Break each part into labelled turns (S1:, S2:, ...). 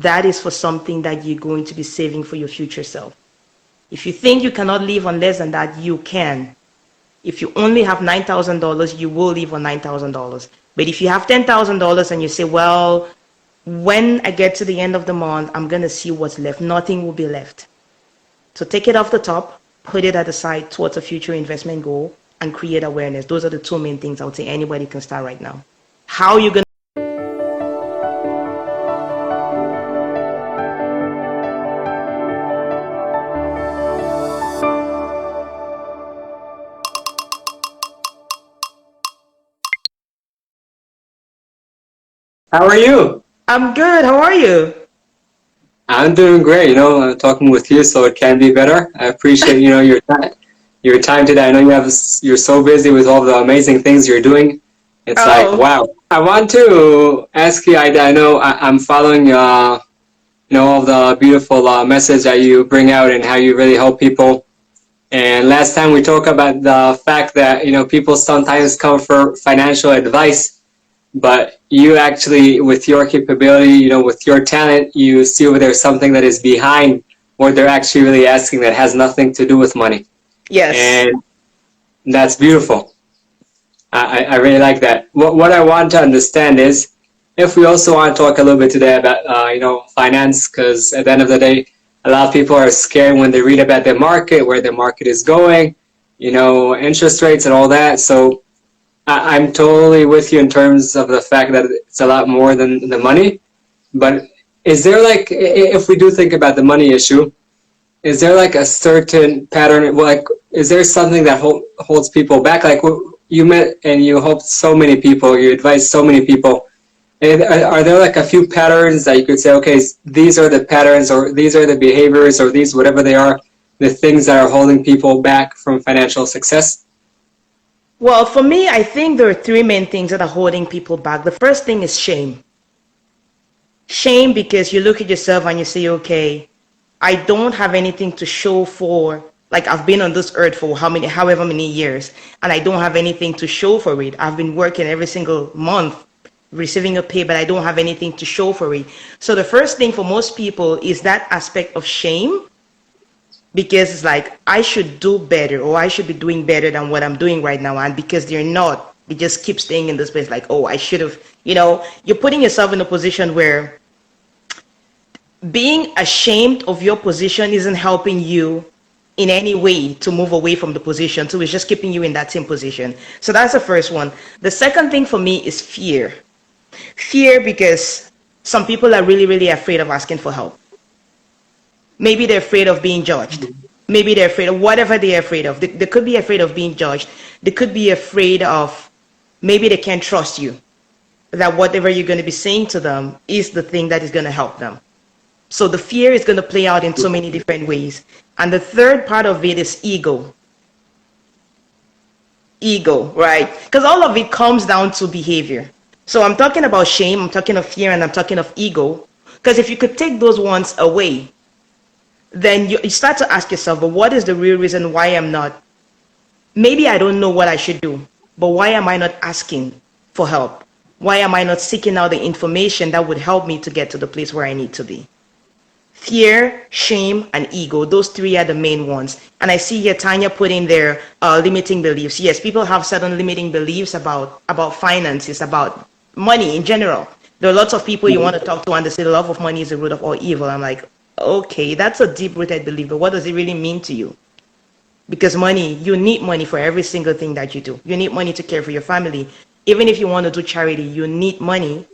S1: that is for something that you're going to be saving for your future self. If you think you cannot live on less than that, you can. If you only have $9,000, you will live on $9,000. But if you have $10,000 and you say, well, when I get to the end of the month, I'm going to see what's left, nothing will be left. So take it off the top, put it at the side towards a future investment goal, and create awareness. Those are the two main things I would say anybody can start right now. How are you going to
S2: How are you?
S1: I'm good. How are you?
S2: I'm doing great. I'm talking with you, so it can be better. I appreciate, your time today. I know you're so busy with all the amazing things you're doing. It's like,
S1: Oh,
S2: wow. I want to ask you, I know I'm following, all the beautiful message that you bring out and how you really help people. And last time we talked about the fact that, people sometimes come for financial advice, but you actually, with your capability, with your talent, you see where there's something that is behind what they're actually really asking that has nothing to do with money.
S1: yes.
S2: And that's beautiful. I really like that. What I want to understand is, if we also want to talk a little bit today about, finance, because at the end of the day, a lot of people are scared when they read about the market, where the market is going, interest rates and all that. So I'm totally with you in terms of the fact that it's a lot more than the money. But is there like, if we do think about the money issue, is there like a certain pattern? Like, is there something that holds people back? Like you met and you helped so many people, you advised so many people. Are there like a few patterns that you could say, okay, these are the patterns, or these are the behaviors, or these, whatever they are, the things that are holding people back from financial success?
S1: Well, for me, I think there are three main things that are holding people back. The first thing is shame. Shame because you look at yourself and you say, okay, I don't have anything to show for, like I've been on this earth for however many years, and I don't have anything to show for it. I've been working every single month, receiving a pay, but I don't have anything to show for it. So the first thing for most people is that aspect of shame, because it's like, I should do better, or I should be doing better than what I'm doing right now. And because they're not, they just keep staying in this place like, oh, I should have, you're putting yourself in a position where being ashamed of your position isn't helping you in any way to move away from the position. So it's just keeping you in that same position. So that's the first one. The second thing for me is fear. Fear because some people are really, really afraid of asking for help. Maybe they're afraid of being judged. Maybe they're afraid of whatever they're afraid of. They could be afraid of being judged. They could be afraid of, maybe they can't trust you, that whatever you're going to be saying to them is the thing that is going to help them. So the fear is going to play out in so many different ways. And the third part of it is ego. Ego, right? Because all of it comes down to behavior. So I'm talking about shame, I'm talking of fear, and I'm talking of ego. Because if you could take those ones away, then you start to ask yourself, but what is the real reason why I'm not? Maybe I don't know what I should do, but why am I not asking for help? Why am I not seeking out the information that would help me to get to the place where I need to be? Fear, shame, and ego. Those three are the main ones. And I see here Tanya put in there limiting beliefs. Yes, people have certain limiting beliefs about finances, about money in general. There are lots of people you want to talk to and they say the love of money is the root of all evil. I'm like, okay, that's a deep-rooted belief, but what does it really mean to you? Because money, you need money for every single thing that you do. You need money to care for your family. Even if you want to do charity, you need money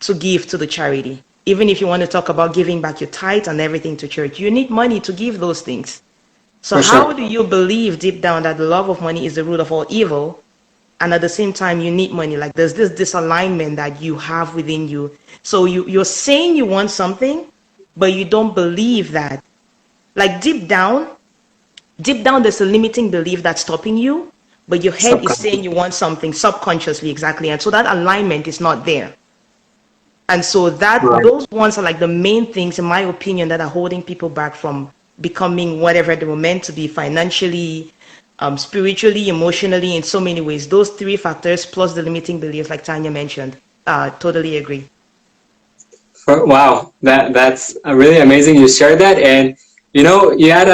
S1: to give to the charity. Even if you want to talk about giving back your tithes and everything to church, you need money to give those things. So
S2: For
S1: how
S2: sure.
S1: do you believe deep down that the love of money is the root of all evil, and at the same time you need money? Like there's this disalignment that you have within you. So you're saying you want something, but you don't believe that. Like deep down there's a limiting belief that's stopping you, but your head is saying you want something subconsciously, exactly. And so that alignment is not there. And so
S2: Right.
S1: those ones are like the main things, in my opinion, that are holding people back from becoming whatever they were meant to be financially, spiritually, emotionally, in so many ways. Those three factors plus the limiting beliefs, like Tanya mentioned, totally agree.
S2: Wow, that's really amazing. You shared that, and you had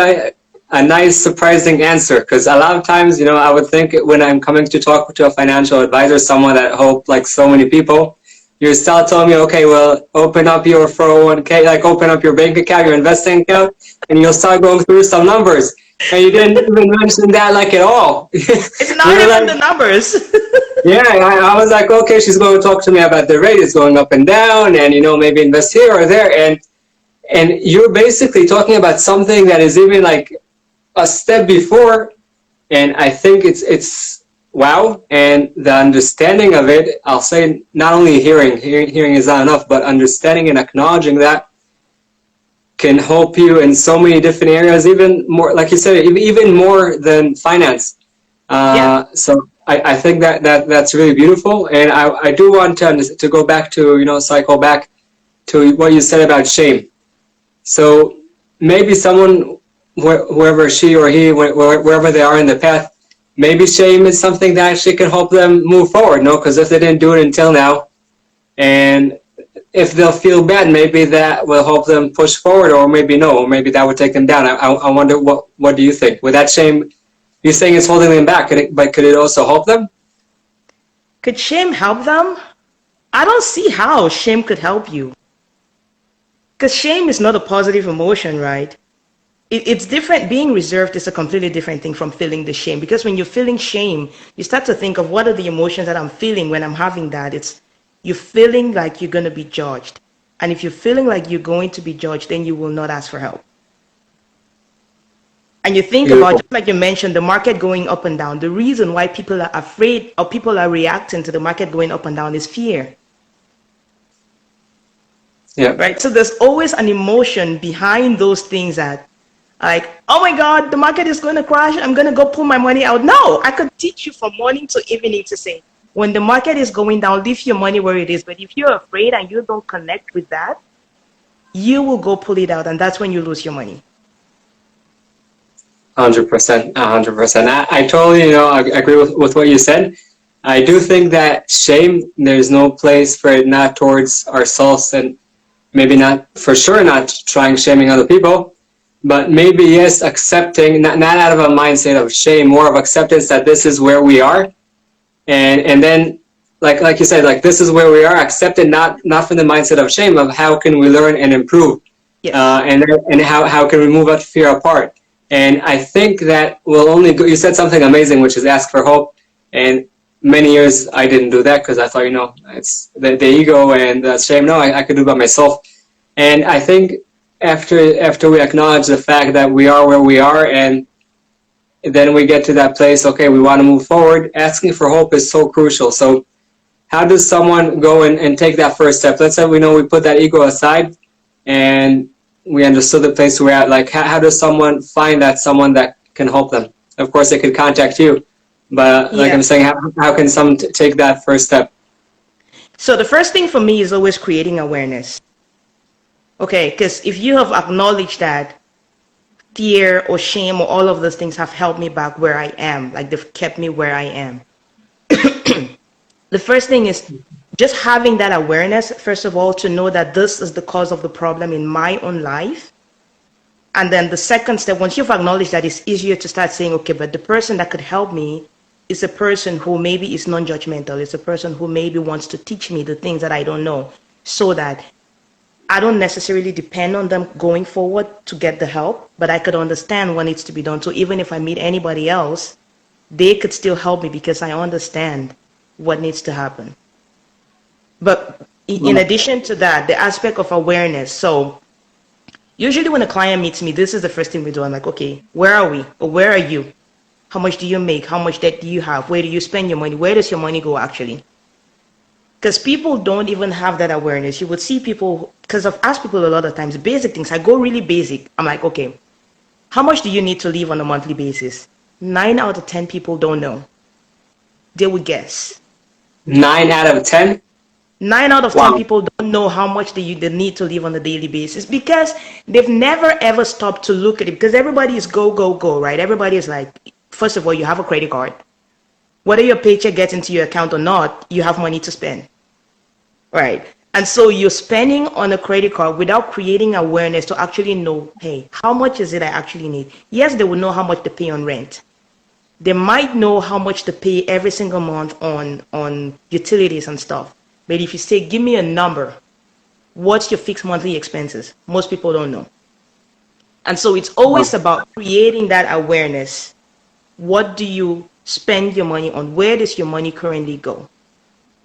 S2: a nice, surprising answer. Because a lot of times, I would think when I'm coming to talk to a financial advisor, someone that hope like so many people, you start telling me, okay, well, open up your 401k, like open up your bank account, your investing account, and you'll start going through some numbers. And you didn't even mention that like at all.
S1: It's
S2: You
S1: not
S2: were
S1: even
S2: like,
S1: the numbers.
S2: yeah, I was like, okay, she's going to talk to me about the rate. It's going up and down, and maybe invest here or there, and you're basically talking about something that is even like a step before, and I think it's wow. And the understanding of it, I'll say, not only hearing is not enough, but understanding and acknowledging that can help you in so many different areas, even more, like you said, even more than finance.
S1: Yeah.
S2: So I think that's really beautiful, and I do want to go back to cycle back to what you said about shame. So maybe someone, whoever she or he, wherever they are in the path, maybe shame is something that actually can help them move forward. No, because if they didn't do it until now, and if they'll feel bad, maybe that will help them push forward, or maybe no, or maybe that would take them down. I wonder what do you think? With that shame, you're saying it's holding them back, but could it also help them?
S1: Could shame help them? I don't see how shame could help you. Because shame is not a positive emotion, right? It's different. Being reserved is a completely different thing from feeling the shame. Because when you're feeling shame, you start to think of what are the emotions that I'm feeling when I'm having that. It's you're feeling like you're going to be judged. And if you're feeling like you're going to be judged, then you will not ask for help. And you think about,
S2: Beautiful.
S1: just like you mentioned, the market going up and down. The reason why people are afraid or people are reacting to the market going up and down is fear,
S2: Yeah.
S1: right? So there's always an emotion behind those things that, like, oh my God, the market is going to crash. I'm going to go pull my money out. No, I could teach you from morning to evening to say, when the market is going down, leave your money where it is. But if you're afraid and you don't connect with that, you will go pull it out. And that's when you lose your money.
S2: 100%, 100%. I totally, agree with what you said. I do think that shame, there's no place for it, not towards ourselves, and maybe not, for sure, not trying shaming other people, but maybe, yes, accepting, not out of a mindset of shame, more of acceptance that this is where we are. And then, like you said, like this is where we are, accept it, not from the mindset of shame, of how can we learn and improve,
S1: Yes.
S2: and how can we move that fear apart. And I think that will only go, you said something amazing, which is ask for hope. And many years I didn't do that because I thought, it's the ego and the shame. No, I could do it by myself. And I think after we acknowledge the fact that we are where we are, and then we get to that place, okay, we want to move forward, asking for hope is so crucial. So how does someone go and take that first step? Let's say we put that ego aside and we understood the place we're at. Like, how does someone find that someone that can help them? Of course, they could contact you, but like
S1: Yeah.
S2: I'm saying, how can someone take that first step?
S1: So the first thing for me is always creating awareness. Okay, because if you have acknowledged that fear or shame or all of those things have held me back where I am, like they've kept me where I am. The first thing is just having that awareness, first of all, to know that this is the cause of the problem in my own life. And then the second step, once you've acknowledged that, it's easier to start saying, okay, but the person that could help me is a person who maybe is non-judgmental. It's a person who maybe wants to teach me the things that I don't know, so that I don't necessarily depend on them going forward to get the help, but I could understand what needs to be done. So even if I meet anybody else, they could still help me because I understand what needs to happen. But in addition to that, the aspect of awareness. So usually when a client meets me, this is the first thing we do. I'm like, okay, where are we? Or where are you? How much do you make? How much debt do you have? Where do you spend your money? Where does your money go actually? Because people don't even have that awareness. You would see people, because I've asked people a lot of times, basic things. I go really basic. I'm like, okay, how much do you need to live on a monthly basis? 9 out of 10 people don't know. They would guess.
S2: 9 out of 10.
S1: 9 out of 10
S2: Wow.
S1: people don't know how much they need to live on a daily basis because they've never ever stopped to look at it. Because everybody is go, go, go, right? Everybody is like, first of all, you have a credit card. Whether your paycheck gets into your account or not, you have money to spend, right? And so you're spending on a credit card without creating awareness to actually know, hey, how much is it I actually need? Yes, they will know how much to pay on rent. They might know how much to pay every single month on utilities and stuff. But if you say, give me a number, what's your fixed monthly expenses? Most people don't know. And so it's always about creating that awareness. What do you spend your money on? Where does your money currently go?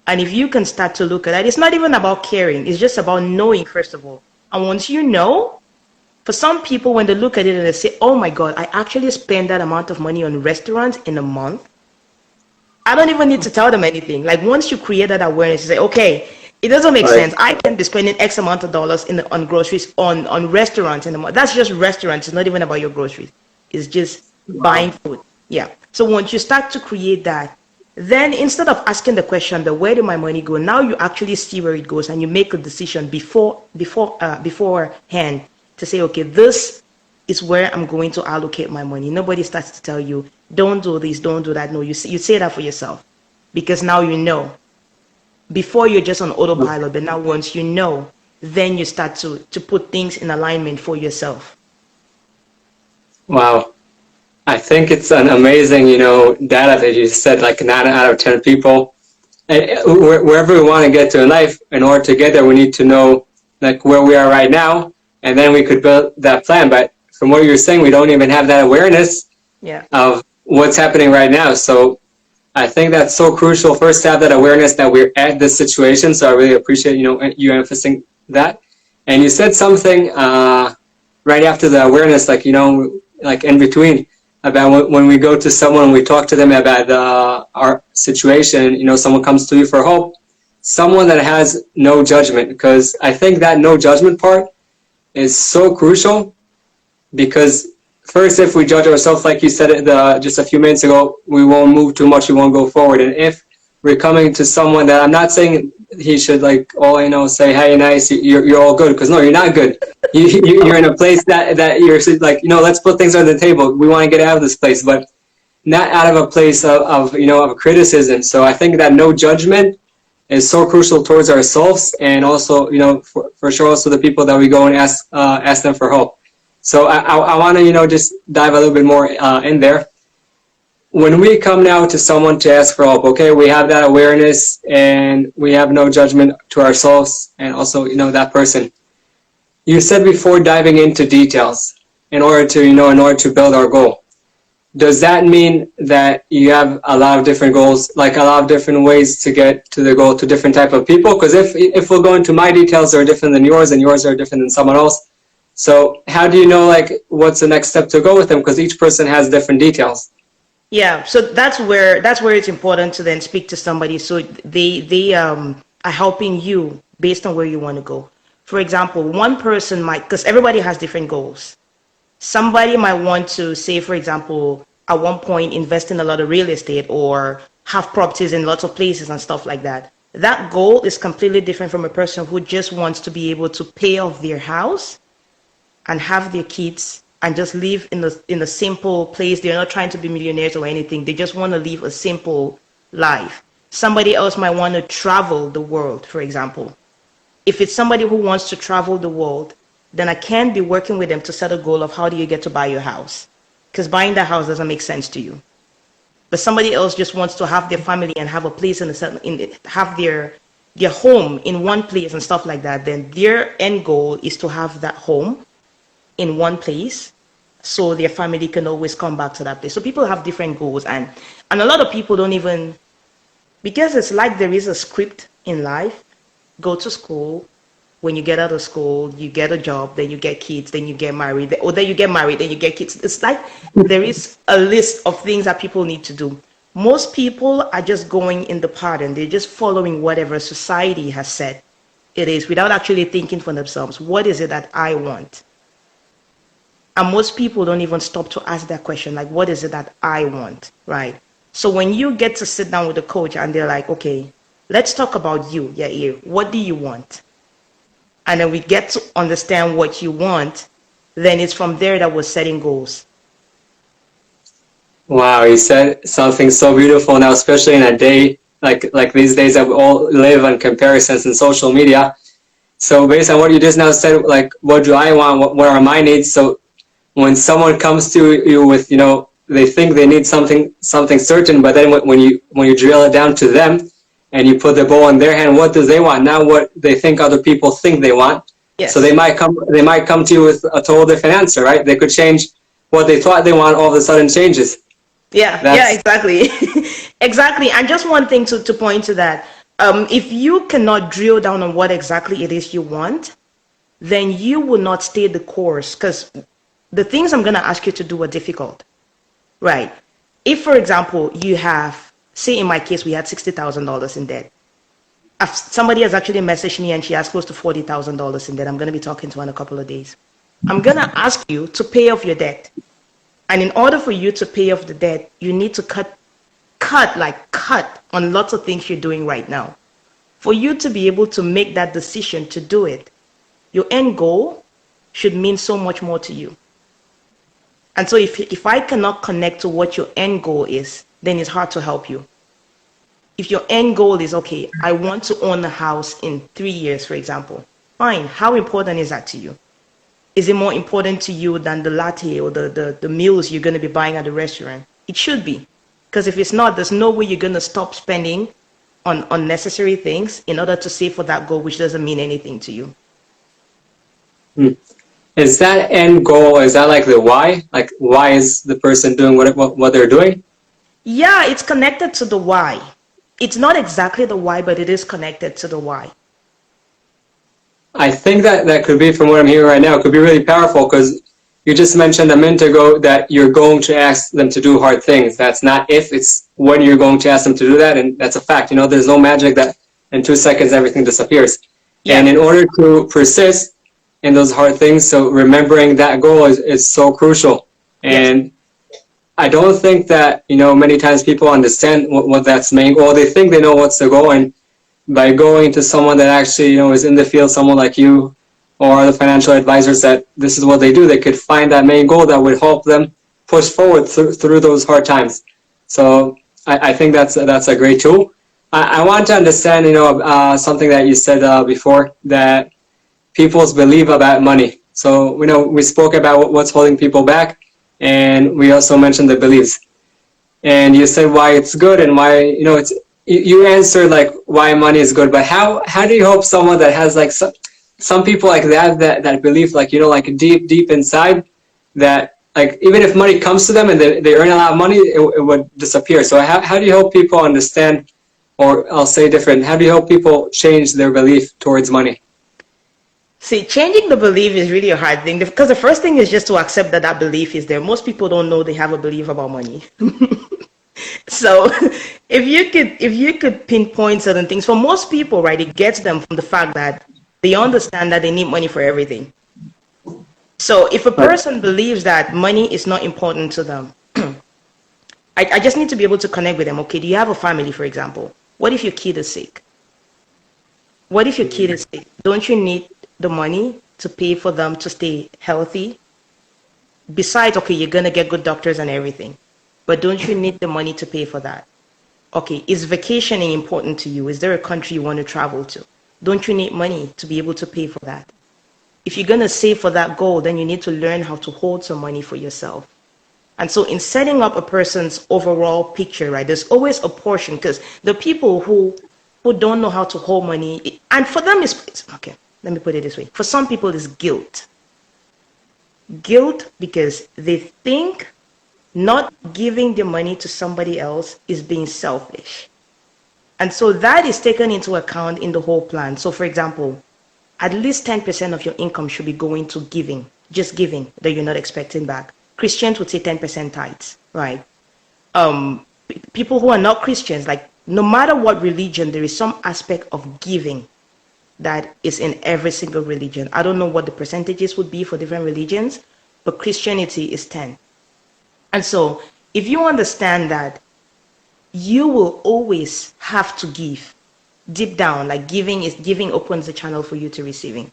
S1: And if you can start to look at that, it's not even about caring. It's just about knowing, first of all. And once you know, for some people, when they look at it and they say, oh my God, I actually spend that amount of money on restaurants in a month. I don't even need to tell them anything. Like once you create that awareness, you say, okay, it doesn't make sense. I can be spending X amount of dollars on groceries, on restaurants in a month. That's just restaurants. It's not even about your groceries. It's just buying food. Yeah. So once you start to create that, then instead of asking the question, where did my money go? Now you actually see where it goes and you make a decision beforehand to say, okay, this is where I'm going to allocate my money. Nobody starts to tell you, don't do this, don't do that. No, you say that for yourself because now you know. Before you're just on autopilot, but now once you know, then you start to put things in alignment for yourself.
S2: Wow. I think it's an amazing, data that you said, like 9 out of 10 people. And wherever we want to get to in life, in order to get there, we need to know like where we are right now, and then we could build that plan. But from what you're saying, we don't even have that awareness of what's happening right now. So I think that's so crucial. First, to have that awareness that we're at this situation. So I really appreciate, you emphasizing that. And you said something right after the awareness, like, like in between, about when we go to someone, we talk to them about our situation, someone comes to you for hope, someone that has no judgment, because I think that no judgment part is so crucial, because first, if we judge ourselves, like you said just a few minutes ago, we won't move too much, we won't go forward. And if we're coming to someone that, I'm not saying he should say, hey, nice, you're all good, because no, you're not good. You're in a place that you're like, let's put things on the table. We want to get out of this place, but not out of a place of criticism. So I think that no judgment is so crucial towards ourselves, and also, for sure, also the people that we go and ask them for help. So I want to, just dive a little bit more in there. When we come now to someone to ask for help, okay, we have that awareness and we have no judgment to ourselves and also, that person. You said before diving into details in order to build our goal. Does that mean that you have a lot of different goals, like a lot of different ways to get to the goal to different type of people? Because if we'll go into my details, they're different than yours and yours are different than someone else. So how do you know, like, what's the next step to go with them? Because each person has different details.
S1: Yeah, so that's where it's important to then speak to somebody so they are helping you based on where you want to go. For example, one person might, because everybody has different goals. Somebody might want to say, for example, at one point invest in a lot of real estate or have properties in lots of places and stuff like that. That goal is completely different from a person who just wants to be able to pay off their house and have their kids and just live in a simple place. They're not trying to be millionaires or anything. They just want to live a simple life. Somebody else might want to travel the world, for example. If it's somebody who wants to travel the world, then I can be working with them to set a goal of how do you get to buy your house? Because buying the house doesn't make sense to you. But somebody else just wants to have their family and have a place have their home in one place and stuff like that. Then their end goal is to have that home in one place so their family can always come back to that place. So people have different goals, and a lot of people don't even, because it's like there is a script in life. Go to school. When you get out of school, you get a job, then you get kids, then you get married, or then you get married, then you get kids. It's like there is a list of things that people need to do. Most people are just going in the pattern. They're just following whatever society has said it is without actually thinking for themselves, what is it that I want? And most people don't even stop to ask that question, like, what is it that I want, right? So when you get to sit down with a coach and they're like, okay, let's talk about you, Yair. What do you want? And then we get to understand what you want. Then it's from there that we're setting goals.
S2: Wow, you said something so beautiful now, especially in a day like these days that we all live on comparisons in social media. So based on what you just now said, like, what do I want? What are my needs? So when someone comes to you with, they think they need something certain, but then when you drill it down to them and you put the ball in their hand, what do they want? Now what they think other people think they want. So
S1: Yes.
S2: they might come to you with a total different answer, right? They could change what they thought they want, all of a sudden changes.
S1: Yeah,
S2: That's
S1: exactly. Exactly. And just one thing to point to that. If you cannot drill down on what exactly it is you want, then you will not stay the course, because the things I'm going to ask you to do are difficult, right? If, for example, you have, say in my case, we had $60,000 in debt. If somebody has actually messaged me and she has close to $40,000 in debt, I'm going to be talking to her in a couple of days. I'm going to ask you to pay off your debt. And in order for you to pay off the debt, you need to cut on lots of things you're doing right now. For you to be able to make that decision to do it, your end goal should mean so much more to you. And so if I cannot connect to what your end goal is, then it's hard to help you. If your end goal is, okay, I want to own a house in 3 years, for example, fine. How important is that to you? Is it more important to you than the latte or the meals you're going to be buying at the restaurant? It should be. Because if it's not, there's no way you're going to stop spending on unnecessary things in order to save for that goal, which doesn't mean anything to you.
S2: Is that end goal, is that like the why? Like, why is the person doing what they're doing?
S1: Yeah, it's connected to the why. It's not exactly the why, but it is connected to the why.
S2: I think that could be, from what I'm hearing right now, it could be really powerful, because you just mentioned a minute ago that you're going to ask them to do hard things. That's not if, it's when you're going to ask them to do that, and that's a fact. There's no magic that in 2 seconds everything disappears.
S1: Yeah.
S2: And in order to persist in those hard things, so remembering that goal is so crucial. And I don't think that, many times people understand what that's main goal. They think they know what's the goal, and by going to someone that actually, is in the field, someone like you or the financial advisors, that this is what they do, they could find that main goal that would help them push forward through those hard times. So I think that's a great tool. I want to understand, something that you said before, that people's belief about money. So, we spoke about what's holding people back, and we also mentioned the beliefs. And you said why it's good and why, you answered like why money is good, but how do you help someone that has like some people like that belief, like, like deep inside, that like even if money comes to them and they earn a lot of money, it would disappear. So how do you help people understand, or I'll say different, how do you help people change their belief towards money?
S1: See, changing the belief is really a hard thing, because the first thing is just to accept that that belief is there. Most people don't know they have a belief about money. So if you could pinpoint certain things, for most people, right, it gets them from the fact that they understand that they need money for everything. So if a person believes that money is not important to them, I just need to be able to connect with them. Okay, do you have a family, for example? What if your kid is sick? What if your kid is sick? Don't you need the money to pay for them to stay healthy? Besides, okay, you're going to get good doctors and everything, but don't you need the money to pay for that? Okay, is vacationing important to you? Is there a country you want to travel to? Don't you need money to be able to pay for that? If you're going to save for that goal, then you need to learn how to hold some money for yourself. And so in setting up a person's overall picture, right, there's always a portion, because the people who don't know how to hold money, and for them it's okay, let me put it this way. For some people, it's guilt. Guilt because they think not giving the money to somebody else is being selfish. And so that is taken into account in the whole plan. So for example, at least 10% of your income should be going to giving, just giving that you're not expecting back. Christians would say 10% tithes, right? People who are not Christians, like no matter what religion, there is some aspect of giving that is in every single religion. I don't know what the percentages would be for different religions, but Christianity is 10. And so if you understand that you will always have to give deep down, like giving opens the channel for you to receiving.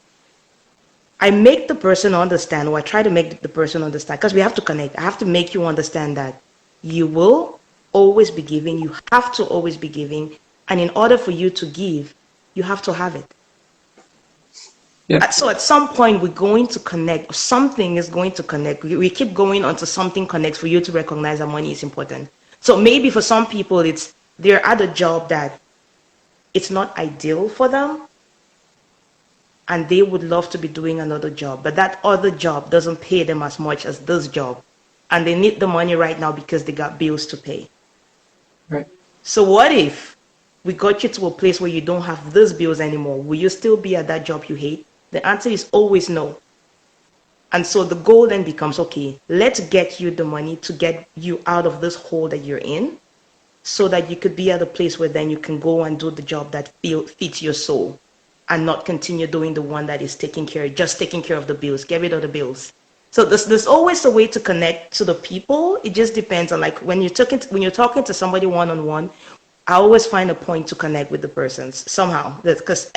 S1: I make the person understand, or I try to make the person understand, because we have to connect. I have to make you understand that you will always be giving. You have to always be giving. And in order for you to give, you have to have it.
S2: Yeah.
S1: So at some point, we're going to connect. Something is going to connect. We keep going until something connects for you to recognize that money is important. So maybe for some people, they're at a job that it's not ideal for them, and they would love to be doing another job, but that other job doesn't pay them as much as this job, and they need the money right now because they got bills to pay.
S2: Right.
S1: So what if we got you to a place where you don't have those bills anymore? Will you still be at that job you hate? The answer is always no. And so the goal then becomes, okay, let's get you the money to get you out of this hole that you're in, so that you could be at a place where then you can go and do the job that fits your soul, and not continue doing the one that is just taking care of the bills. Get rid of the bills. So there's always a way to connect to the people. It just depends on, like, when you're talking to somebody one-on-one, I always find a point to connect with the persons somehow. Because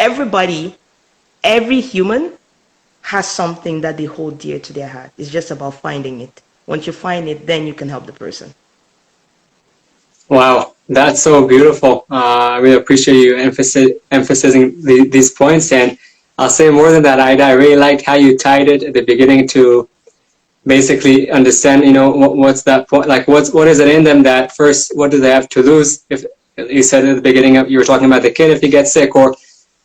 S1: every human has something that they hold dear to their heart. It's just about finding it. Once you find it, then you can help the person.
S2: Wow, that's so beautiful. I really appreciate you emphasizing these points. And I'll say more than that, I really liked how you tied it at the beginning to basically understand, what's that point, like what is it in them that first, what do they have to lose? If you said at the beginning you were talking about the kid, if he gets sick, or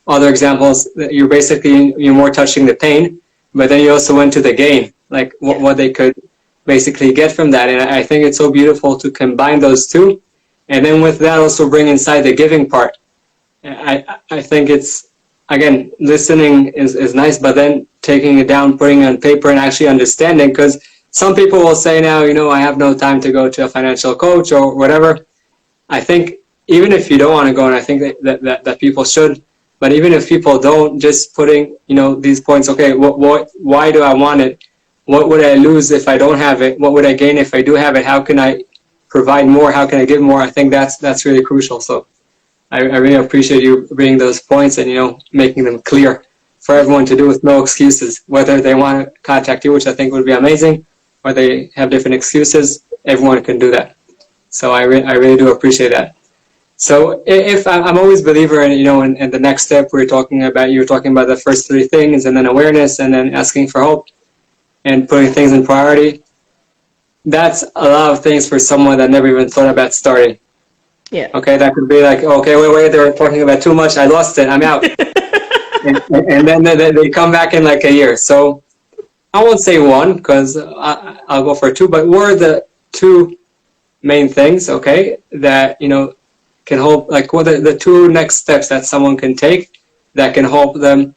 S2: other examples, you're more touching the pain, but then you also went to the gain, like what they could basically get from that. And I think it's so beautiful to combine those two. And then with that also bring inside the giving part. I think it's, again, listening is nice, but then taking it down, putting it on paper and actually understanding, because some people will say now, I have no time to go to a financial coach or whatever. I think even if you don't want to go, and I think that people should, but even if people don't, just putting, these points, okay, why do I want it? What would I lose if I don't have it? What would I gain if I do have it? How can I provide more? How can I give more? I think that's really crucial. So I really appreciate you bringing those points and, making them clear for everyone to do with no excuses. Whether they want to contact you, which I think would be amazing, or they have different excuses, everyone can do that. So I really do appreciate that. So if I'm always a believer in, in the next step you were talking about the first three things, and then awareness, and then asking for help, and putting things in priority. That's a lot of things for someone that never even thought about starting.
S1: Yeah.
S2: Okay, that could be like, okay, wait, they're talking about too much. I lost it. I'm out. and then they come back in like a year. So I won't say one, because I'll go for two. But what are the two main things, okay, that, can help, like what are the two next steps that someone can take that can help them,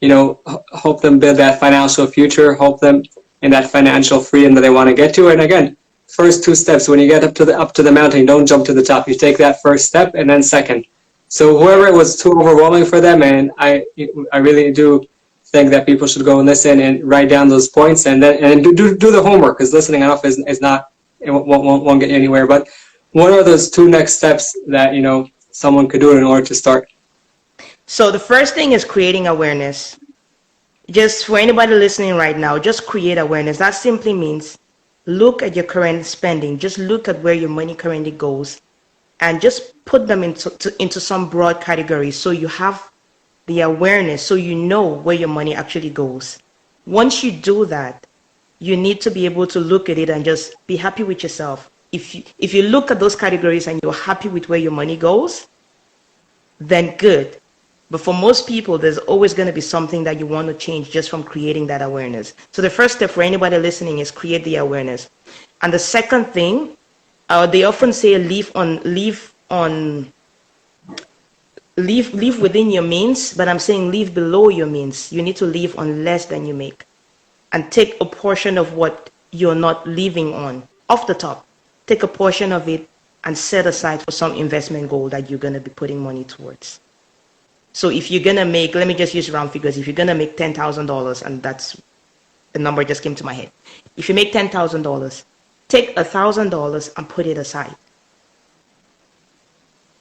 S2: help them build that financial future, help them in that financial freedom that they want to get to? And again, first two steps, when you get up to the mountain, don't jump to the top. You take that first step, and then second. So whoever it was too overwhelming for them, and I really do think that people should go and listen and write down those points, and then do the homework, because listening enough is not, it won't get you anywhere. But what are those two next steps that someone could do in order to start?
S1: So the first thing is creating awareness. Just for anybody listening right now, just create awareness. That simply means look at your current spending. Just look at where your money currently goes, and just put them into some broad categories, so you have the awareness, so you know where your money actually goes. Once you do that, you need to be able to look at it and just be happy with yourself. If you look at those categories and you're happy with where your money goes, then good. But for most people, there's always going to be something that you want to change just from creating that awareness. So the first step for anybody listening is create the awareness. And the second thing, they often say live within your means, but I'm saying live below your means. You need to live on less than you make, and take a portion of what you're not living on off the top. Take a portion of it and set aside for some investment goal that you're going to be putting money towards. So if you're going to make, let me just use round figures. If you're going to make $10,000, and that's the number just came to my head. If you make $10,000, take $1,000 and put it aside.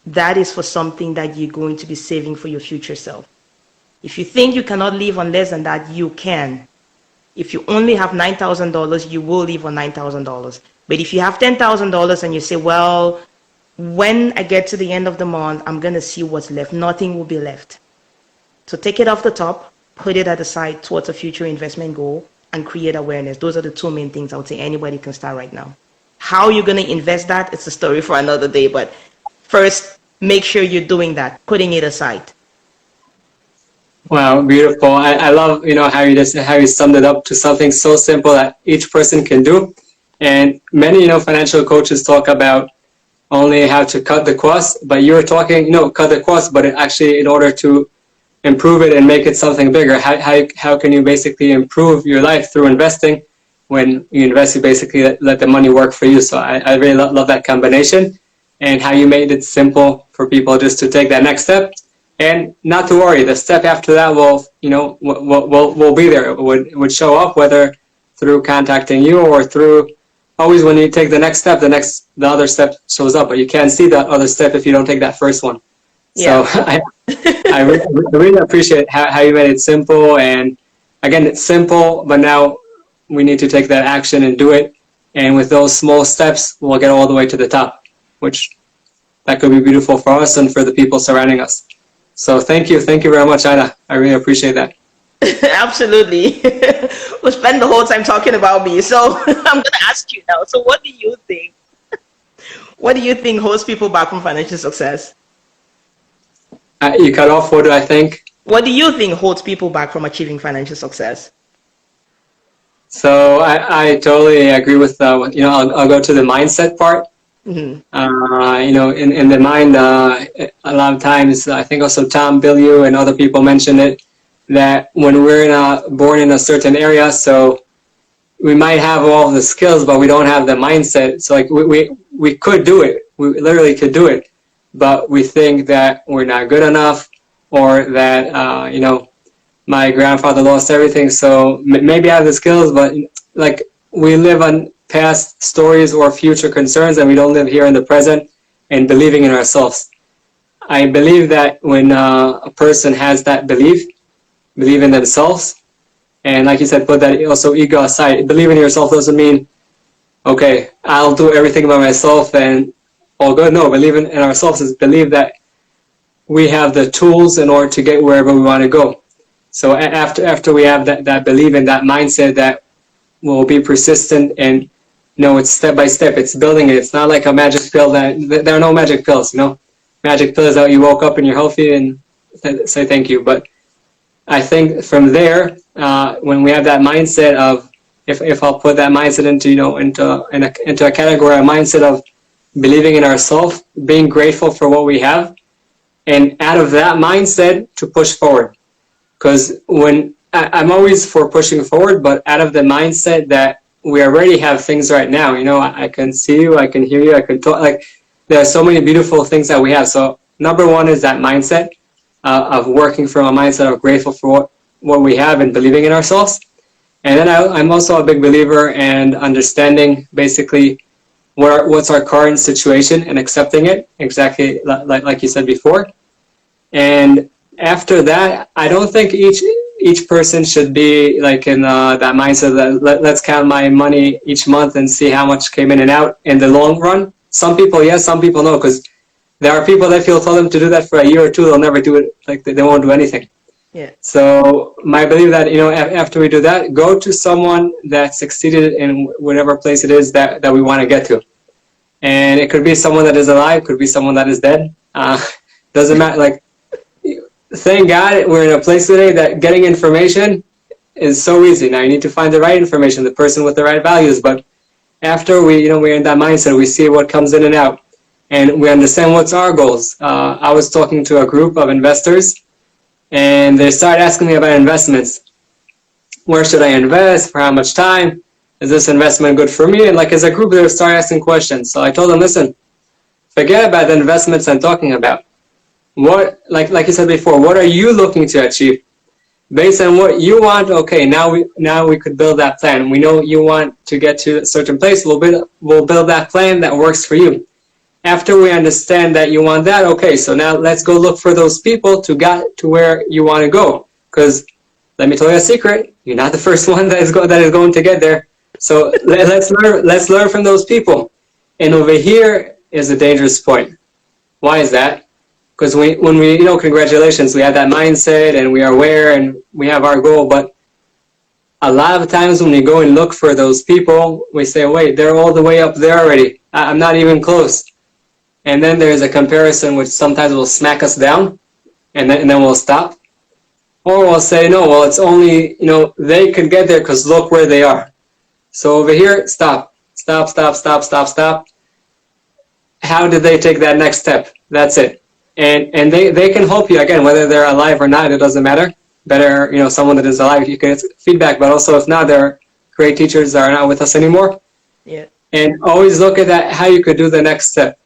S1: That is for something that you're going to be saving for your future self. If you think you cannot live on less than that, you can. If you only have $9,000, you will live on $9,000. But if you have $10,000 and you say, well, when I get to the end of the month, I'm going to see what's left, nothing will be left. So take it off the top put it at the side towards a future investment goal, and create awareness. Those are the two main things I would say anybody can start right now. How you're going to invest that, it's a story for another day. But first, make sure you're doing that, putting it aside.
S2: Wow, beautiful. I love, how you summed it up to something so simple that each person can do. And many, financial coaches talk about only how to cut the cost, but you're talking, cut the cost, but actually in order to improve it and make it something bigger, how can you basically improve your life through investing? When you invest, you basically let the money work for you. So I really love that combination, and how you made it simple for people just to take that next step. And not to worry, the step after that will be there. It would show up, whether through contacting you or through, always when you take the next step, the other step shows up. But you can't see that other step if you don't take that first one. Yeah. So I really appreciate how you made it simple. And again, it's simple, but now we need to take that action and do it. And with those small steps, we'll get all the way to the top, which that could be beautiful for us and for the people surrounding us. So thank you very much, Ida. I really appreciate that.
S1: Absolutely. We'll spend the whole time talking about me. So I'm going to ask you now. So what do you think? What do you think holds people back from financial success?
S2: You cut off. What do I think?
S1: What do you think holds people back from achieving financial success?
S2: So I totally agree with, I'll go to the mindset part.
S1: Mm-hmm.
S2: In the mind, a lot of times, I think also Tom Bilyeu and other people mentioned it, that when we're born in a certain area, so we might have all the skills, but we don't have the mindset. So like we could do it. We literally could do it, but we think that we're not good enough, or that, my grandfather lost everything, so maybe I have the skills, but like we live on past stories or future concerns, and we don't live here in the present and believing in ourselves. I believe that when a person has that believe in themselves, and like you said, put that also ego aside. Believe in yourself doesn't mean, okay, I'll do everything by myself and all good. No, believe in ourselves is believe that we have the tools in order to get wherever we want to go. So after we have that belief and that mindset, that will be persistent, and it's step by step. It's building it. It's not like a magic pill. There are no magic pills. Magic pill is that you woke up and you're healthy and say thank you. But I think from there, when we have that mindset of, if I'll put that mindset into a category, a mindset of believing in ourselves, being grateful for what we have, and out of that mindset to push forward. Because when I'm always for pushing forward, but out of the mindset that we already have things right now. I can see you, I can hear you, I can talk. Like, there are so many beautiful things that we have. So number one is that mindset of working from a mindset of grateful for what we have and believing in ourselves. And then I'm also a big believer in understanding basically what's our current situation and accepting it, exactly like you said before. And after that, I don't think each person should be like in that mindset that let's count my money each month and see how much came in and out in the long run. Some people, yes, some people no, because there are people that if you'll tell them to do that for a year or two, they'll never do it. Like they won't do anything.
S1: Yeah.
S2: So my belief that, after we do that, go to someone that succeeded in whatever place it is that we want to get to. And it could be someone that is alive, could be someone that is dead. Doesn't matter. Like, thank God we're in a place today that getting information is so easy. Now you need to find the right information, the person with the right values. But after we're in that mindset, we see what comes in and out, and we understand what's our goals. I was talking to a group of investors, and they started asking me about investments. Where should I invest? For how much time? Is this investment good for me? And like, as a group, they started asking questions. So I told them, listen, forget about the investments I'm talking about. What, like you said before, what are you looking to achieve? Based on what you want, okay, now we could build that plan. We know you want to get to a certain place. We'll build that plan that works for you. After we understand that you want that, okay, so now let's go look for those people to get to where you want to go. Because let me tell you a secret, you're not the first one that is going to get there. So let's learn from those people. And over here is a dangerous point. Why is that? because when we, congratulations, we have that mindset and we are aware and we have our goal. But a lot of times when we go and look for those people, we say, wait, they're all the way up there already. I'm not even close. And then there's a comparison which sometimes will smack us down, and then we'll stop. Or we'll say, no, well, it's only, they could get there because look where they are. So over here, stop. How did they take that next step? That's it. And they can help you, again, whether they're alive or not, it doesn't matter. Better, someone that is alive, you can get feedback, but also if not, they're great teachers that are not with us anymore.
S1: Yeah.
S2: And always look at that, how you could do the next step.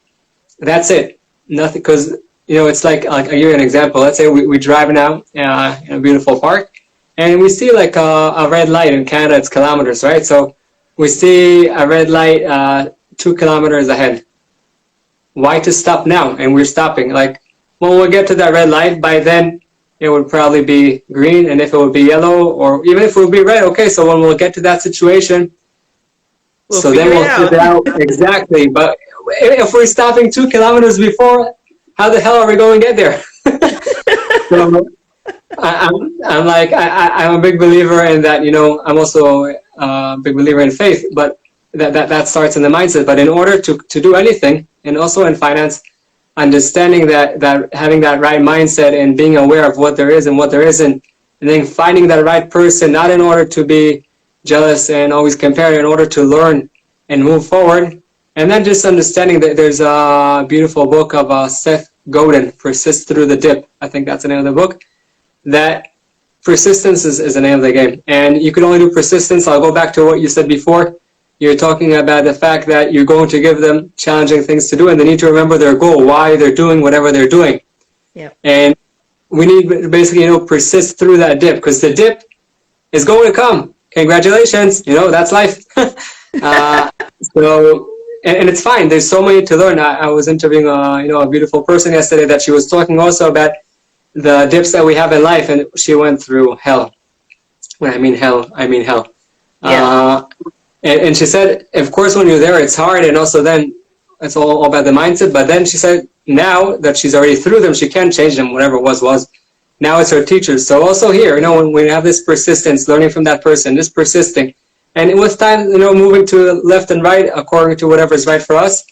S2: That's it. Nothing, because, it's like I'll give you an example. Let's say we drive now in a beautiful park, and we see like a red light. In Canada, it's kilometers, right? So we see a red light 2 kilometers ahead. Why to stop now? And we're stopping. Like, when we'll get to that red light, by then it would probably be green, and if it would be yellow, or even if it would be red, okay, so when we'll get to that situation, so then we'll figure out exactly. But if we're stopping 2 kilometers before, how the hell are we going to get there? So I'm a big believer in that, I'm also a big believer in faith, but that starts in the mindset. But in order to do anything, and also in finance, understanding that having that right mindset and being aware of what there is and what there isn't, and then finding that right person, not in order to be jealous and always compare, in order to learn and move forward. And then just understanding that there's a beautiful book of Seth Godin, Persist Through the Dip. I think that's the name of the book. That persistence is the name of the game. And you can only do persistence. I'll go back to what you said before. You're talking about the fact that you're going to give them challenging things to do, and they need to remember their goal, why they're doing whatever they're doing.
S1: Yeah. And
S2: we need to basically, persist through that dip, because the dip is going to come. Congratulations, that's life. So, and it's fine. There's so many to learn. I was interviewing, a beautiful person yesterday that she was talking also about the dips that we have in life, and she went through hell. When I mean hell, I mean hell.
S1: yeah.
S2: And she said, of course, when you're there, it's hard, and also then it's all about the mindset. But then she said, now that she's already through them, she can change them, whatever it was. Now it's her teachers. So also here, when we have this persistence, learning from that person, just persisting. And with time, moving to left and right according to whatever is right for us.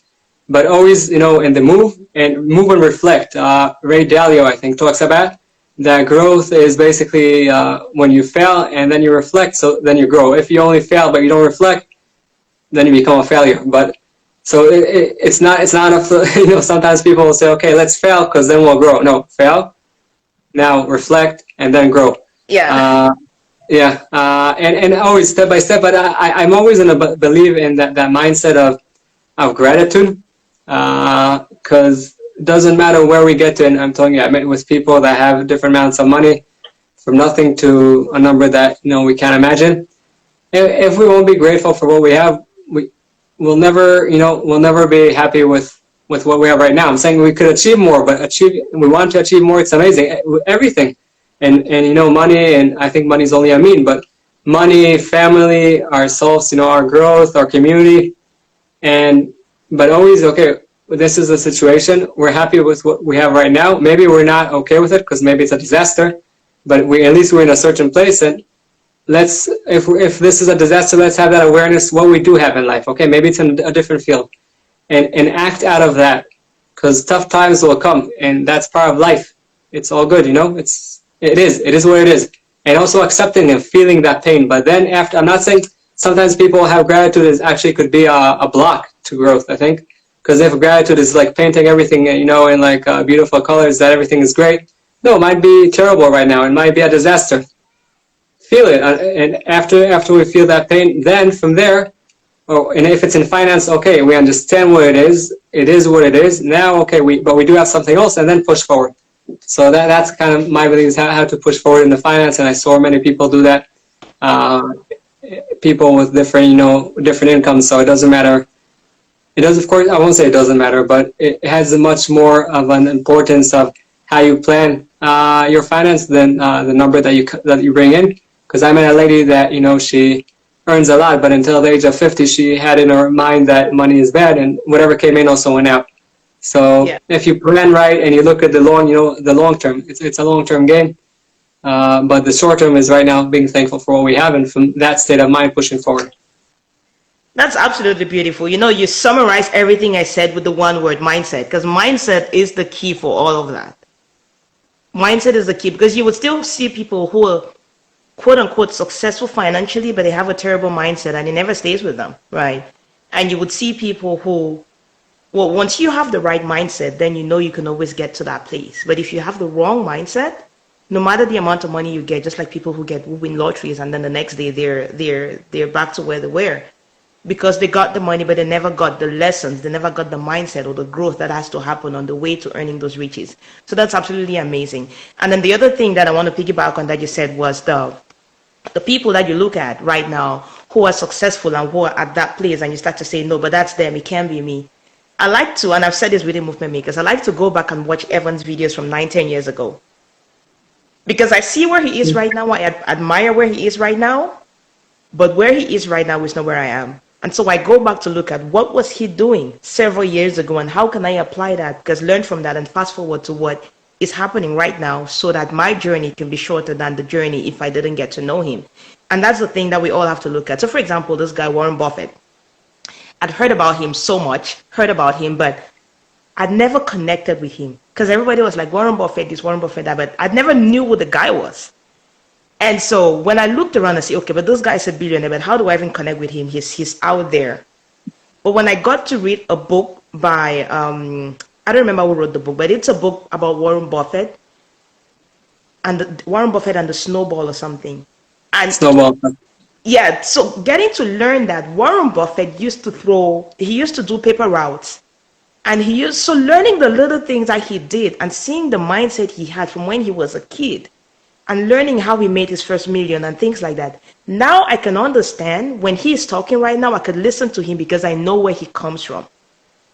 S2: But always, in the move and reflect. Ray Dalio, I think, talks about that growth is basically when you fail and then you reflect, so then you grow. If you only fail but you don't reflect, then you become a failure. But so it's not enough. Sometimes people will say, okay, let's fail because then we'll grow. No, fail, now reflect, and then grow.
S1: Yeah.
S2: And always step by step. But I'm always believe in that mindset of gratitude, because it doesn't matter where we get to. And I'm telling you, I met with people that have different amounts of money, from nothing to a number that we can't imagine. If we won't be grateful for what we have, we'll never be happy with what we have right now. I'm saying we could achieve more, but we want to achieve more. It's amazing, everything, and money, and I think money is only a mean, but money, family, ourselves, our growth, our community, but always, okay, this is the situation. We're happy with what we have right now. Maybe we're not okay with it because maybe it's a disaster, but at least we're in a certain place. And if this is a disaster, let's have that awareness what we do have in life. Okay, maybe it's in a different field, and act out of that, because tough times will come, and that's part of life. It's all good, it is what it is, and also accepting and feeling that pain. But then after, I'm not saying sometimes people have gratitude is actually could be a block to growth, I think. Because if gratitude is like painting everything, in like beautiful colors, that everything is great. No, it might be terrible right now. It might be a disaster. Feel it, and after we feel that pain, then from there, and if it's in finance, okay, we understand what it is. It is what it is. Now, okay, but we do have something else, and then push forward. So that's kind of my belief is how to push forward in the finance, and I saw many people do that. People with different, different incomes, so it doesn't matter. It does, of course, I won't say it doesn't matter, but it has much more of an importance of how you plan your finance than the number that you bring in. Because I met a lady that, she earns a lot, but until the age of 50, she had in her mind that money is bad, and whatever came in also went out. So
S1: Yeah.
S2: if you plan right and you look at the long, the long term, it's a long term game. But the short term is right now being thankful for what we have, and from that state of mind, pushing forward.
S1: That's absolutely beautiful. You know, you summarize everything I said with the one word mindset, because mindset is the key for all of that. Mindset is the key because you would still see people who are quote unquote successful financially, but they have a terrible mindset and it never stays with them, right? And you would see people who, well, once you have the right mindset, then you know you can always get to that place. But if you have the wrong mindset, no matter the amount of money you get, just like people who win lotteries and then the next day they're back to where they were because they got the money, but they never got the lessons, they never got the mindset or the growth that has to happen on the way to earning those riches. So that's absolutely amazing. And then the other thing that I want to piggyback on that you said was the people that you look at right now who are successful and who are at that place, and you start to say, no, but that's them, it can't be me. I like to, and I've said this with the movement makers, I like to go back and watch Evan's videos from 9, 10 years ago. Because I see where he is right now, I admire where he is right now, but where he is right now is not where I am. And so I go back to look at what was he doing several years ago and how can I apply that, because learn from that and fast forward to what is happening right now so that my journey can be shorter than the journey if I didn't get to know him. And that's the thing that we all have to look at. So for example, this guy, Warren Buffett, I'd heard about him so much, but I'd never connected with him because everybody was like, Warren Buffett, this, Warren Buffett, that, but I never knew who the guy was. And so when I looked around and said, okay, but this guy's a billionaire, but how do I even connect with him? He's out there. But when I got to read a book by, I don't remember who wrote the book, but it's a book about Warren Buffett and the snowball or something. And
S2: Snowball.
S1: yeah, so getting to learn that Warren Buffett used to do paper routes. And so learning the little things that he did and seeing the mindset he had from when he was a kid and learning how he made his first million and things like that. Now I can understand when he is talking right now, I could listen to him because I know where he comes from.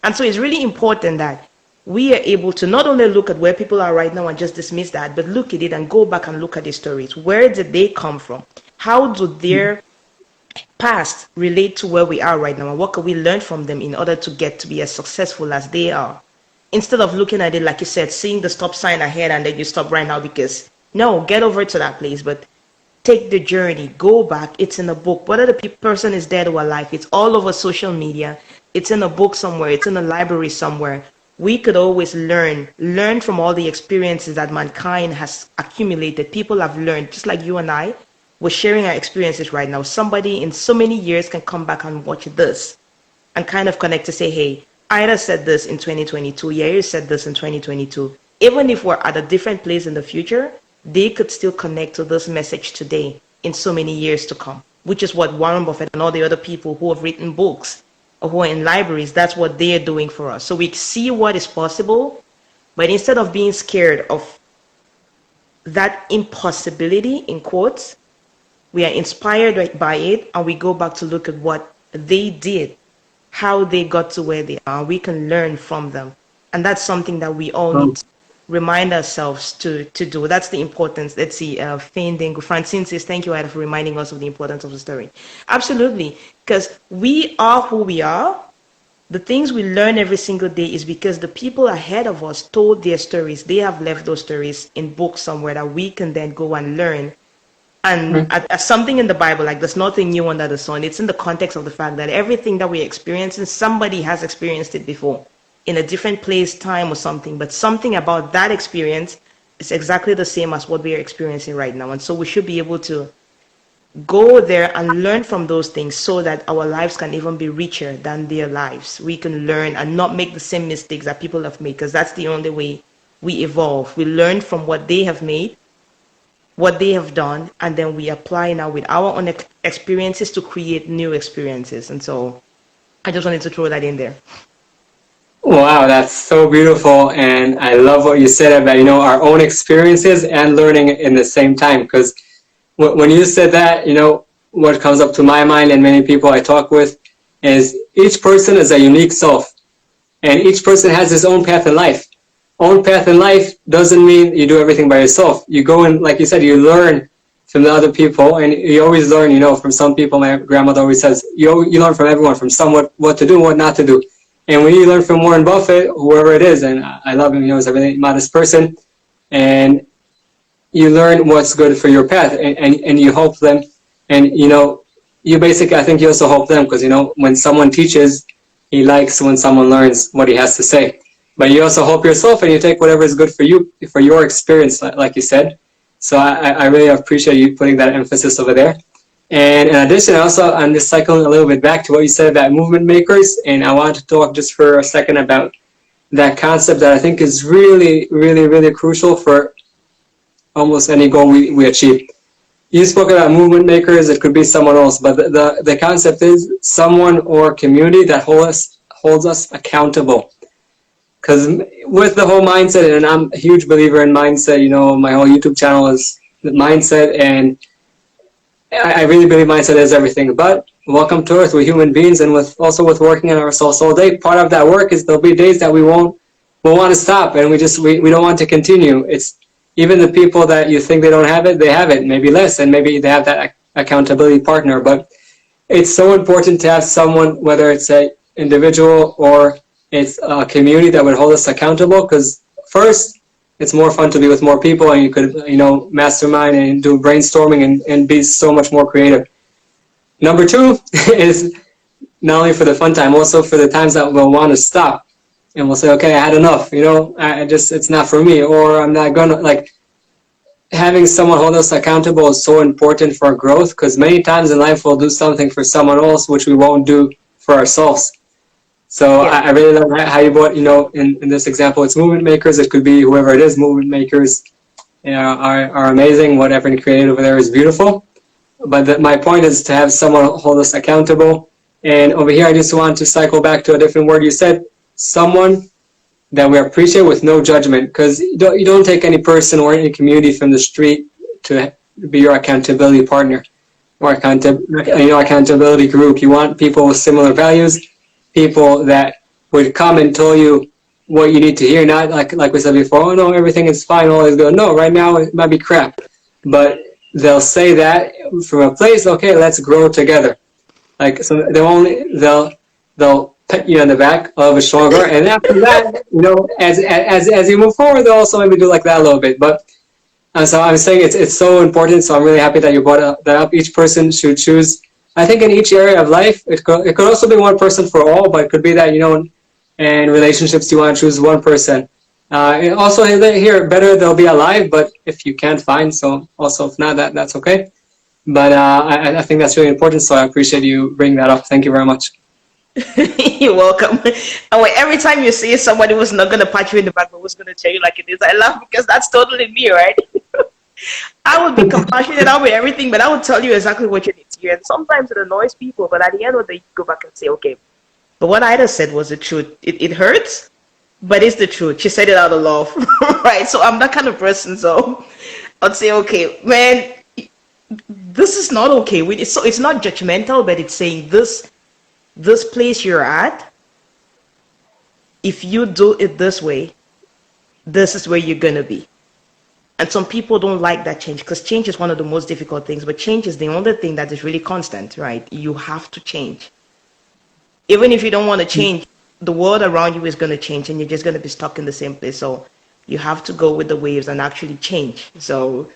S1: And so it's really important that we are able to not only look at where people are right now and just dismiss that, but look at it and go back and look at the stories. Where did they come from? How do their past relate to where we are right now? And what can we learn from them in order to get to be as successful as they are? Instead of looking at it, like you said, seeing the stop sign ahead and then you stop right now because, no, get over to that place, but take the journey, go back. It's in a book. Whether the person is dead or alive, it's all over social media. It's in a book somewhere. It's in a library somewhere. We could always learn from all the experiences that mankind has accumulated. People have learned, just like you and I, we're sharing our experiences right now. Somebody in so many years can come back and watch this and kind of connect to say, hey, Ida said this in 2022. Yair said this in 2022. Even if we're at a different place in the future, they could still connect to this message today in so many years to come, which is what Warren Buffett and all the other people who have written books or who are in libraries, that's what they are doing for us. So we see what is possible, but instead of being scared of that impossibility, in quotes, we are inspired by it and we go back to look at what they did, how they got to where they are. We can learn from them. And that's something that we all need to remind ourselves to do. That's the importance. Let's see, Francine says, thank you, Ida, for reminding us of the importance of the story. Absolutely, because we are who we are. The things we learn every single day is because the people ahead of us told their stories. They have left those stories in books somewhere that we can then go and learn. And as something in the Bible, like there's nothing new under the sun. It's in the context of the fact that everything that we're experiencing, somebody has experienced it before in a different place, time, or something. But something about that experience is exactly the same as what we are experiencing right now. And so we should be able to go there and learn from those things so that our lives can even be richer than their lives. We can learn and not make the same mistakes that people have made, because that's the only way we evolve. We learn from what they have made, what they have done, and then we apply now with our own experiences to create new experiences. And so I just wanted to throw that in there.
S2: Wow, that's so beautiful. And I love what you said about, our own experiences and learning in the same time. Because when you said that, what comes up to my mind and many people I talk with is each person is a unique self. And each person has his own path in life. Own path in life doesn't mean you do everything by yourself. You go and, like you said, you learn from the other people, and you always learn, from some people. My grandmother always says, you learn from everyone, from someone what to do and what not to do. And when you learn from Warren Buffett, whoever it is, and I love him, he's a really modest person, and you learn what's good for your path, and you help them, and you basically, I think you also help them, because when someone teaches, he likes when someone learns what he has to say. But you also help yourself, and you take whatever is good for you, for your experience, like you said. So I really appreciate you putting that emphasis over there. And in addition, also, I'm just cycling a little bit back to what you said about movement makers, and I want to talk just for a second about that concept that I think is really, really, really crucial for almost any goal we achieve. You spoke about movement makers, it could be someone else, but the concept is someone or community that holds us accountable. Because with the whole mindset, and I'm a huge believer in mindset, my whole YouTube channel is mindset, and I really believe mindset is everything. But welcome to Earth, we're human beings, and also with working on ourselves all day, part of that work is there'll be days that we'll want to stop, and we don't want to continue. It's even the people that you think they don't have it, they have it, maybe less, and maybe they have that accountability partner. But it's so important to have someone, whether it's an individual or it's a community, that would hold us accountable, because first, it's more fun to be with more people, and you could, mastermind and do brainstorming and be so much more creative. Number two is not only for the fun time, also for the times that we'll want to stop. And we'll say, okay, I had enough, it's not for me, or I'm not gonna, having someone hold us accountable is so important for our growth, because many times in life we'll do something for someone else which we won't do for ourselves. So yeah. I really love how you brought, in this example, it's movement makers. It could be whoever it is. Movement makers are amazing. Whatever created over there is beautiful. But my point is to have someone hold us accountable. And over here, I just want to cycle back to a different word you said, someone that we appreciate with no judgment. Because you don't take any person or any community from the street to be your accountability partner or accountability group. You want people with similar values, people that would come and tell you what you need to hear, not like we said before, oh no, everything is fine, all is good. No, right now it might be crap. But they'll say that from a place, okay, let's grow together. So they'll pat you on the back of a shoulder, and after that, as you move forward, they'll also maybe do like that a little bit. But so I'm saying it's so important, so I'm really happy that you brought that up. Each person should choose, I think in each area of life, it could also be one person for all, but it could be that, in relationships you want to choose one person. And also here, better they'll be alive, but if you can't find, so also if not, that's okay. But I think that's really important, so I appreciate you bringing that up. Thank you very much.
S1: You're welcome. And every time you see somebody who's not going to pat you in the back, but who's going to tell you like it is, I laugh because that's totally me, right? I would be compassionate, I would be everything, but I would tell you exactly what you need to hear. And sometimes it annoys people, but at the end of the day, you go back and say, okay, but what Ida said was the truth. It hurts, but it's the truth. She said it out of love, right? So I'm that kind of person, so I'd say, okay, man, this is not okay. So it's not judgmental, but it's saying this place you're at, if you do it this way, this is where you're going to be. And some people don't like that change, because change is one of the most difficult things, but change is the only thing that is really constant, right? You have to change. Even if you don't want to change, the world around you is going to change, and you're just going to be stuck in the same place. So you have to go with the waves and actually change. So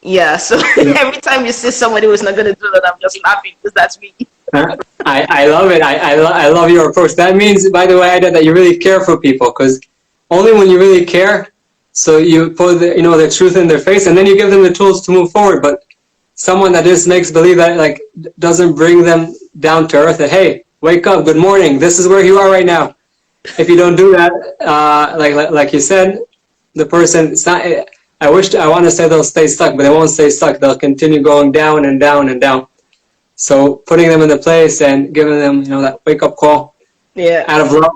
S1: yeah, so every time you see somebody who's not going to do that, I'm just laughing, because that's me.
S2: I love it. I love your approach. That means, by the way, Ida, that you really care for people, because only when you really care, so you put the truth in their face, and then you give them the tools to move forward. But someone that just makes believe that, doesn't bring them down to earth, that, hey, wake up, good morning, this is where you are right now. If you don't do that, like you said, the person, it's not, I want to say they'll stay stuck, but they won't stay stuck. They'll continue going down and down and down. So putting them in the place and giving them, that wake up call, out of love.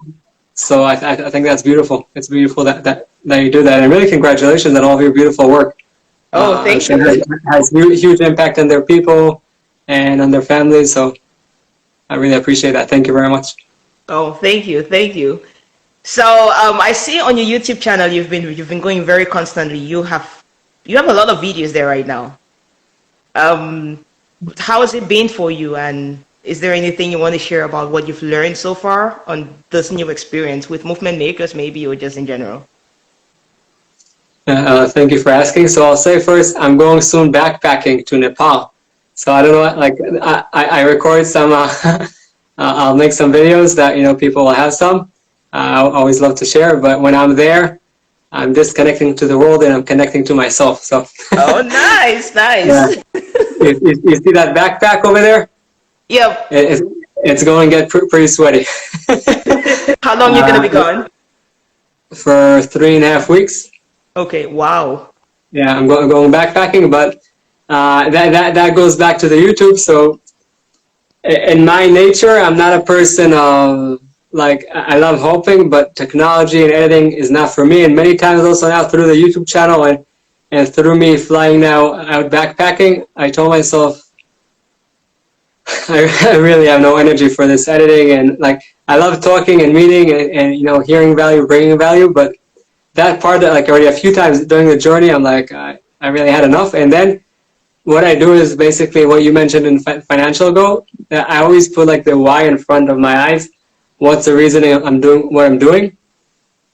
S2: So I think that's beautiful. It's beautiful that you do that, and really congratulations on all of your beautiful work.
S1: Oh, thank you.
S2: It has huge impact on their people and on their families. So I really appreciate that. Thank you very much.
S1: Oh, thank you. So I see on your YouTube channel you've been going very constantly. You have a lot of videos there right now. How has it been for you, and Is there anything you want to share about what you've learned so far on this new experience with movement makers, maybe, or just in general?
S2: Thank you for asking. So I'll say first, I'm going soon backpacking to Nepal. So I don't know, like I record some, I'll make some videos that, people will have some. I always love to share, but when I'm there, I'm disconnecting to the world and I'm connecting to myself. So
S1: Oh, nice,
S2: yeah,
S1: nice.
S2: you see that backpack over there?
S1: Yep.
S2: It's going to get pretty sweaty.
S1: How long you gonna be gone?
S2: For 3.5 weeks.
S1: Okay, wow.
S2: Yeah, I'm going backpacking, but that goes back to the YouTube. So in my nature, I'm not a person of like I love helping, but technology and editing is not for me. And many times also now through the YouTube channel and through me flying now out backpacking, I told myself I really have no energy for this editing. And like I love talking and meeting and hearing value, bringing value, but that part that like already a few times during the journey, I'm like I really had enough. And then what I do is basically what you mentioned in financial goal. I always put like the why in front of my eyes. What's the reason I'm doing what I'm doing,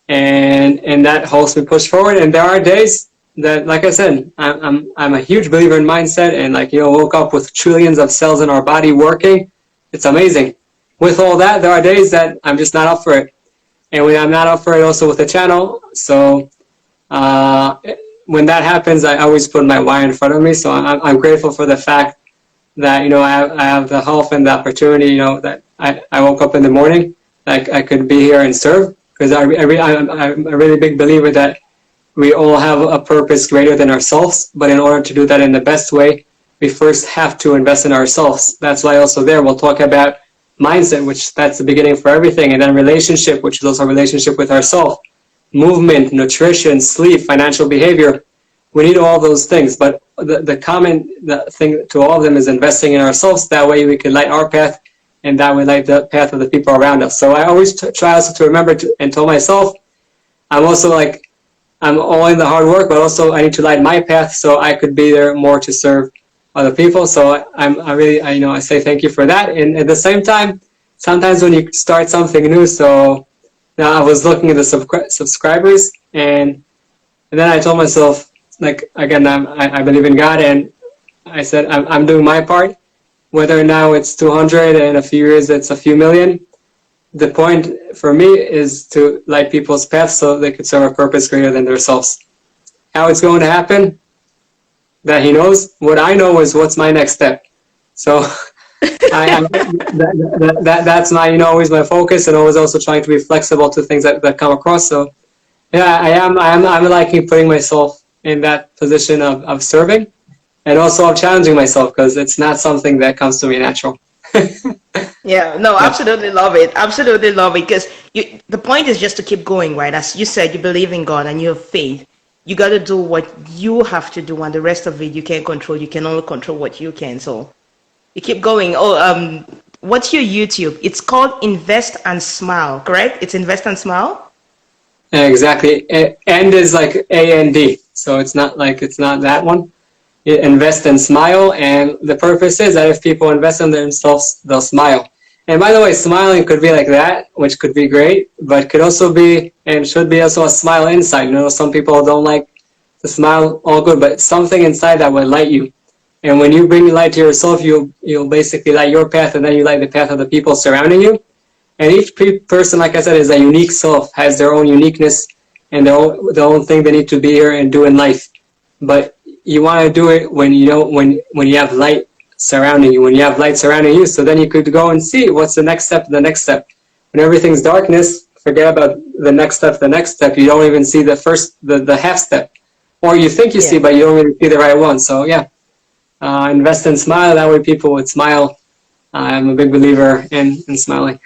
S2: and that helps me push forward. And there are days that, like I said, I'm a huge believer in mindset, and like woke up with trillions of cells in our body working. It's amazing. With all that, there are days that I'm just not up for it, and when I'm not up for it, also with the channel. So when that happens, I always put my why in front of me. So I'm grateful for the fact that I have the health and the opportunity. That I woke up in the morning, like I could be here and serve, because I'm a really big believer that we all have a purpose greater than ourselves. But in order to do that in the best way, we first have to invest in ourselves. That's why also there we'll talk about mindset, which that's the beginning for everything, and then relationship, which is also a relationship with ourselves. Movement, nutrition, sleep, financial behavior. We need all those things, but the common thing to all of them is investing in ourselves. That way we can light our path, and that way light the path of the people around us. So I always try also to remember and tell myself, I'm also like, I'm all in the hard work, but also I need to light my path so I could be there more to serve other people. So I say thank you for that. And at the same time, sometimes when you start something new, so now I was looking at the subscribers, and then I told myself, like, again, I believe in God, and I said, I'm doing my part. Whether now it's 200 and a few years it's a few million, the point for me is to light people's paths so they could serve a purpose greater than themselves. How it's going to happen, that He knows. What I know is what's my next step. So that's my, always my focus, and always also trying to be flexible to things that come across. So yeah, I'm liking putting myself in that position of serving, and also of challenging myself, because it's not something that comes to me natural.
S1: Yeah, no, absolutely love it. Absolutely love it. Because the point is just to keep going, right? As you said, you believe in God and you have faith. You got to do what you have to do, and the rest of it you can't control. You can only control what you can. So you keep going. Oh, what's your YouTube? It's called Invest and Smile, correct? It's Invest and Smile?
S2: Exactly. And is like AND. So it's not that one. Invest and smile, and the purpose is that if people invest in themselves, they'll smile. And by the way, smiling could be like that, which could be great, but could also be and should be also a smile inside. Some people don't like to smile, all good, but something inside that will light you. And when you bring light to yourself, you'll basically light your path, and then you light the path of the people surrounding you. And each person, like I said, is a unique self, has their own uniqueness and their own thing they need to be here and do in life. But you want to do it when when you have light surrounding you, when you have light surrounding you, so then you could go and see what's the next step. When everything's darkness, forget about the next step. You don't even see the half step, or you think you see, but you don't really see the right one. So yeah, invest and smile. That way people would smile. I'm a big believer in smiling.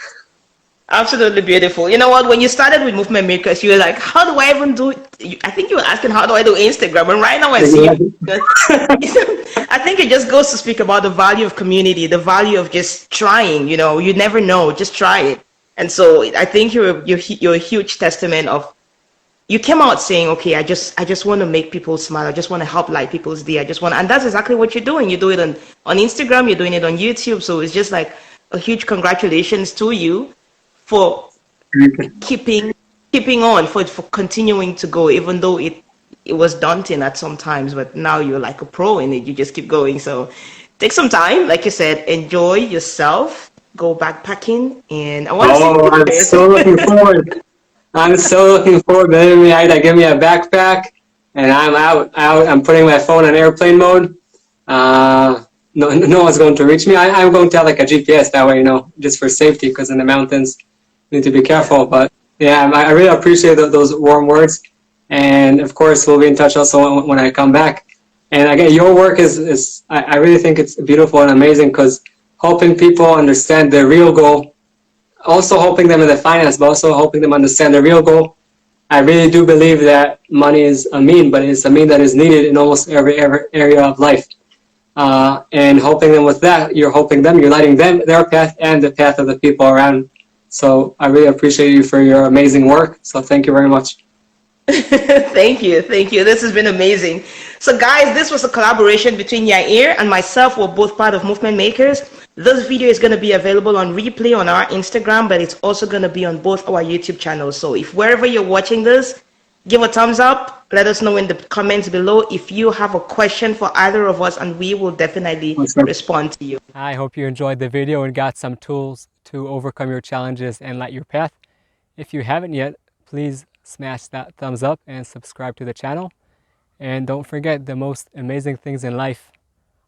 S1: Absolutely beautiful. You know what? When you started with Movement Makers, you were like, how do I even do it? I think you were asking, how do I do Instagram? And right now I see you. I think it just goes to speak about the value of community, the value of just trying. You never know. Just try it. And so I think you're a huge testament of, you came out saying, okay, I just want to make people smile. I just want to help light people's day. And that's exactly what you're doing. You do it on Instagram. You're doing it on YouTube. So it's just like, a huge congratulations to you for keeping keeping on, for continuing to go, even though it was daunting at some times, but now you're like a pro in it. You just keep going. So take some time, like you said, enjoy yourself, go backpacking, and I want to see
S2: Oh, I'm
S1: pictures.
S2: so looking forward. I'm so looking forward. Believe me, I give me a backpack, and I'm out. I'm putting my phone on airplane mode. No one's going to reach me. I'm going to have like a GPS that way, just for safety, because in the mountains, you need to be
S1: Yeah.
S2: careful. But yeah, I really appreciate those warm words, and of course, we'll be in touch also when I come back. And again, your work is I really think it's beautiful and amazing because helping people understand the real goal, also helping them in the finance, but also helping them understand the real goal. I really do believe that money is a mean, but it's a mean that is needed in almost every area of life. And helping them with that, you're lighting them, their path, and the path of the people around. So I really appreciate you for your amazing work. So thank you very much.
S1: Thank you. Thank you. This has been amazing. So, guys, this was a collaboration between Yair and myself. We're both part of Movement Makers. This video is going to be available on replay on our Instagram, but it's also going to be on both our YouTube channels. So, if wherever you're watching this, give a thumbs up. Let us know in the comments below if you have a question for either of us, and we will definitely
S2: What's up?
S1: respond to you.
S3: I hope you enjoyed the video and got some tools to overcome your challenges and light your path. If you haven't yet, please smash that thumbs up and subscribe to the channel. And don't forget, the most amazing things in life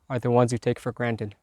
S3: are the ones you take for granted.